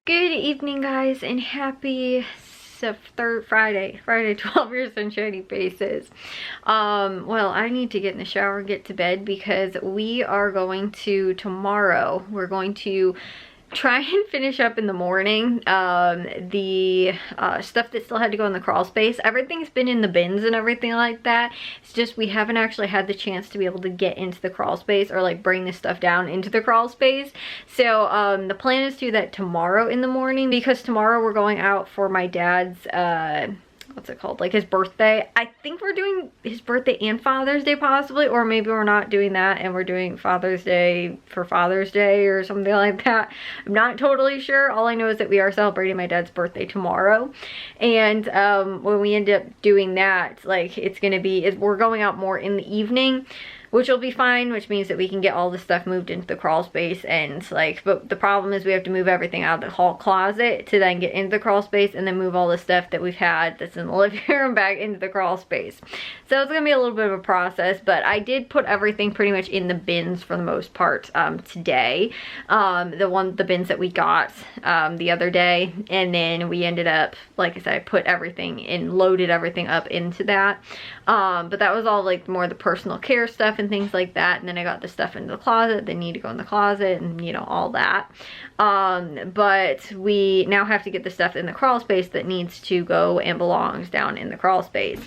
Good evening, guys, and happy Friday 12 years and shiny faces. Well, I need to get in the shower and get to bed because we are going to tomorrow. We're going to try and finish up in the morning the stuff that still had to go in the crawl space. Everything's been in the bins and everything like that. It's just we haven't actually had the chance to be able to get into the crawl space or like bring this stuff down into the crawl space. So the plan is to do that tomorrow in the morning, because tomorrow we're going out for my dad's what's it called, like his birthday. I think we're doing his birthday and Father's Day possibly, or maybe we're not doing that and we're doing Father's Day for Father's Day or something like that. I'm not totally sure. All I know is that we are celebrating my dad's birthday tomorrow, and when we end up doing that, like it's gonna be, we're going out more in the evening, which will be fine, which means that we can get all the stuff moved into the crawl space. And like, but the problem is we have to move everything out of the hall closet to then get into the crawl space, and then move all the stuff that we've had that's in the living room back into the crawl space. So it's gonna be a little bit of a process, but I did put everything pretty much in the bins for the most part today. The bins that we got the other day, and then we ended up, like I said, I put everything in, loaded everything up into that. But that was all like more the personal care stuff and things like that, and then I got the stuff into the closet that need to go in the closet, and you know, all that. But we now have to get the stuff in the crawl space that needs to go and belongs down in the crawl space.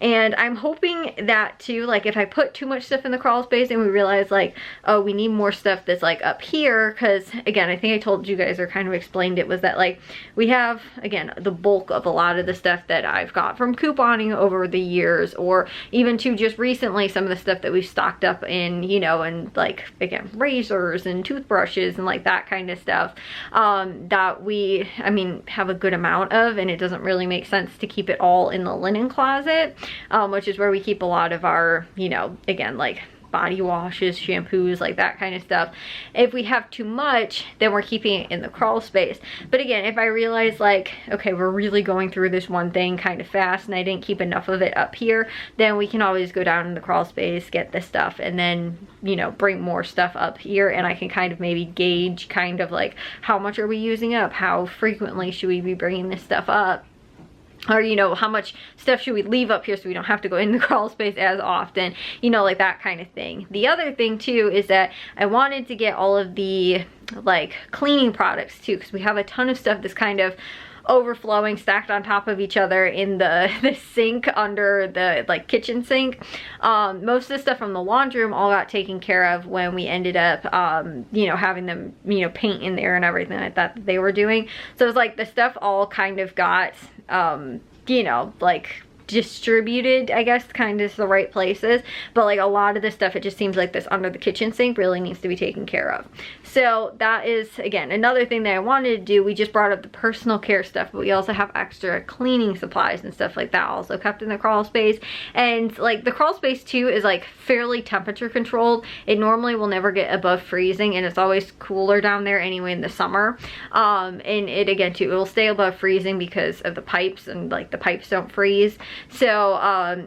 And I'm hoping that too, like if I put too much stuff in the crawl space and we realize like, oh, we need more stuff that's like up here, because again, I think I told you guys or kind of explained it, was that like we have, again, the bulk of a lot of the stuff that I've got from couponing over the years, or even to just recently some of the stuff that we've stocked up in, you know, and like again, razors and toothbrushes and like that kind of stuff, that we, I mean, have a good amount of, and it doesn't really make sense to keep it all in the linen closet, which is where we keep a lot of our, you know, again, like body washes, shampoos, like that kind of stuff. If we have too much, then we're keeping it in the crawl space. But again, if I realize like, okay, we're really going through this one thing kind of fast and I didn't keep enough of it up here, then we can always go down in the crawl space, get this stuff, and then, you know, bring more stuff up here, and I can kind of maybe gauge kind of like how much are we using up, how frequently should we be bringing this stuff up, or you know, how much stuff should we leave up here so we don't have to go in the crawl space as often, you know, like that kind of thing. The other thing too is that I wanted to get all of the like cleaning products too, because we have a ton of stuff that's kind of overflowing, stacked on top of each other in the sink under the like kitchen sink. Most of the stuff from the laundry room all got taken care of when we ended up you know, having them, you know, paint in there and everything like that they were doing. So it's like the stuff all kind of got you know, like distributed, I guess, kind of the right places, but like a lot of this stuff, it just seems like this under the kitchen sink really needs to be taken care of. So that is, again, another thing that I wanted to do. We just brought up the personal care stuff, but we also have extra cleaning supplies and stuff like that also kept in the crawl space. And like the crawl space too is like fairly temperature controlled. It normally will never get above freezing, and it's always cooler down there anyway in the summer. And it, again too, it will stay above freezing because of the pipes, and like the pipes don't freeze. So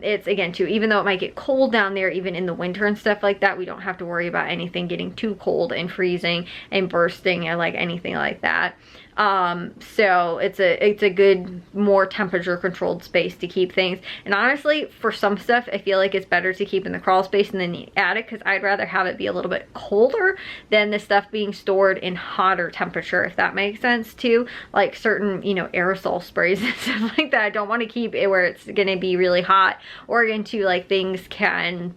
it's, again too, even though it might get cold down there even in the winter and stuff like that, we don't have to worry about anything getting too cold and freezing and bursting or like anything like that. So it's a good, more temperature controlled space to keep things. And honestly, for some stuff, I feel like it's better to keep in the crawl space than in the attic, because I'd rather have it be a little bit colder than the stuff being stored in hotter temperature, if that makes sense too. Like certain, you know, aerosol sprays and stuff like that, I don't want to keep it where it's gonna be really hot, or into like things can,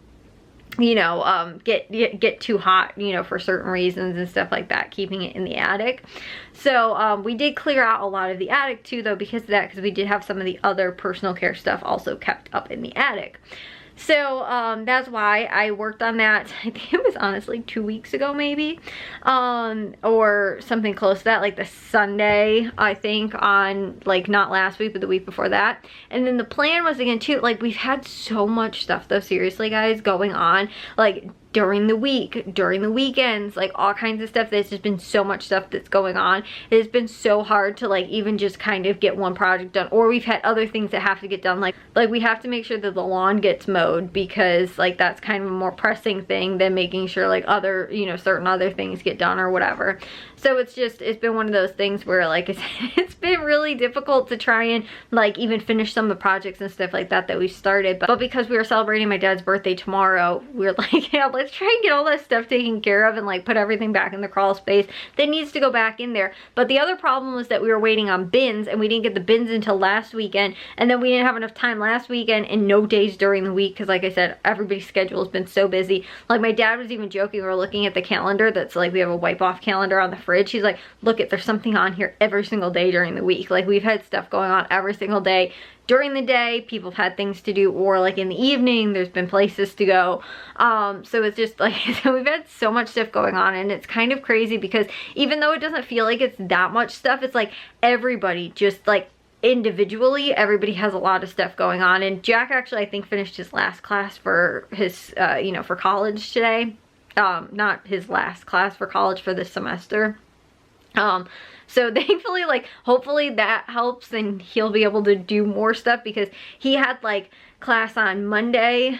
you know, get too hot, you know, for certain reasons and stuff like that, keeping it in the attic. So we did clear out a lot of the attic too though because of that, because we did have some of the other personal care stuff also kept up in the attic. So that's why I worked on that. I think it was honestly 2 weeks ago maybe, or something close to that, like the Sunday, I think, on like not last week but the week before that. And then the plan was, again too, like we've had so much stuff though, seriously guys, going on, like during the week, during the weekends, like all kinds of stuff. There's just been so much stuff that's going on. It has been so hard to like even just kind of get one project done, or we've had other things that have to get done, like we have to make sure that the lawn gets mowed, because like that's kind of a more pressing thing than making sure like other, you know, certain other things get done or whatever. So it's been one of those things where, like I said, it's been really difficult to try and like even finish some of the projects and stuff like that we started. But because we were celebrating my dad's birthday tomorrow, we're like, yeah, let's try and get all that stuff taken care of and like put everything back in the crawl space that needs to go back in there. But the other problem was that we were waiting on bins, and we didn't get the bins until last weekend, and then we didn't have enough time last weekend and no days during the week, because like I said, everybody's schedule has been so busy. Like my dad was even joking, we were looking at the calendar that's like, we have a wipe off calendar on the fridge. He's like, look, there's something on here every single day during the week. Like we've had stuff going on every single day. During the day, people have had things to do, or like in the evening, there's been places to go. So it's just like, so we've had so much stuff going on, and it's kind of crazy because even though it doesn't feel like it's that much stuff, it's like everybody just like individually, everybody has a lot of stuff going on. And Jack actually, I think, finished his last class for his, you know, for college today. Not his last class for college for this semester. So thankfully, like, hopefully that helps and he'll be able to do more stuff, because he had like class on Monday,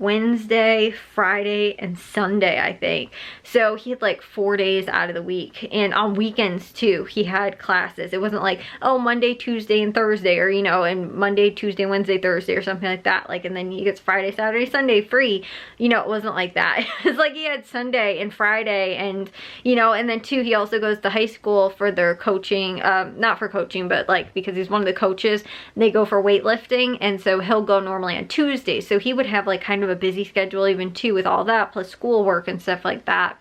Wednesday, Friday, and Sunday, I think. So he had like 4 days out of the week, and on weekends too he had classes. It wasn't like, oh, Monday, Tuesday, and Thursday, or you know, and Monday, Tuesday, Wednesday, Thursday, or something like that, like, and then he gets Friday, Saturday, Sunday free. You know, it wasn't like that. It's like he had Sunday and Friday, and you know, and then too, he also goes to high school for their coaching, not for coaching, but like because he's one of the coaches, they go for weightlifting, and so he'll go normally on Tuesday. So he would have like kind of a busy schedule even too with all that, plus schoolwork and stuff like that.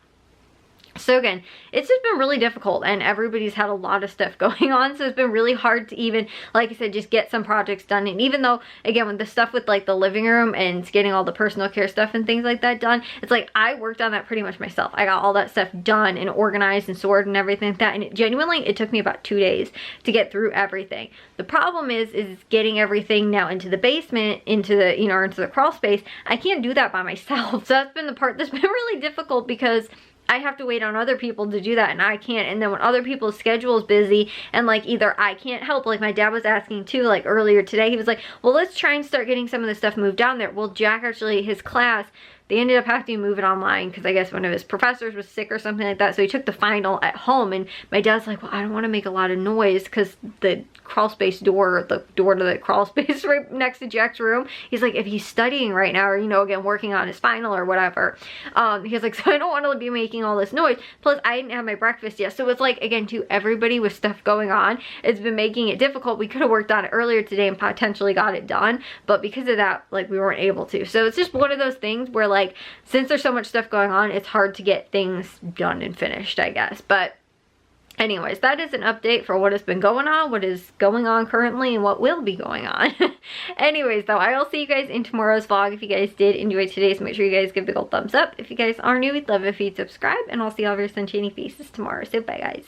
So again, it's just been really difficult, and everybody's had a lot of stuff going on, so it's been really hard to even, like I said, just get some projects done. And even though, again, with the stuff with like the living room and getting all the personal care stuff and things like that done, it's like I worked on that pretty much myself. I got all that stuff done and organized and sorted and everything like that, and it took me about 2 days to get through everything. The problem is getting everything now into the basement, into the, you know, into the crawl space. I can't do that by myself. So that's been the part that's been really difficult, because I have to wait on other people to do that, and I can't. And then when other people's schedule is busy, and like either I can't help, like my dad was asking too, like earlier today, he was like, well, let's try and start getting some of this stuff moved down there. Well, Jack actually, his class, they ended up having to move it online because I guess one of his professors was sick or something like that. So he took the final at home, and my dad's like, well, I don't want to make a lot of noise because the crawl space door, the door to the crawl space right next to Jack's room, he's like, if he's studying right now, or, you know, again, working on his final or whatever, he's like, so I don't want to be making all this noise. Plus, I didn't have my breakfast yet. So it's like, again, to everybody with stuff going on, it's been making it difficult. We could have worked on it earlier today and potentially got it done, but because of that, like, we weren't able to. So it's just one of those things where, like, since there's so much stuff going on, it's hard to get things done and finished, I guess. But anyways, that is an update for what has been going on, what is going on currently, and what will be going on. Anyways, though, I will see you guys in tomorrow's vlog. If you guys did enjoy today's, make sure you guys give the gold thumbs up. If you guys are new, we'd love it if you'd subscribe, and I'll see all of your sunshiny faces tomorrow. So bye, guys.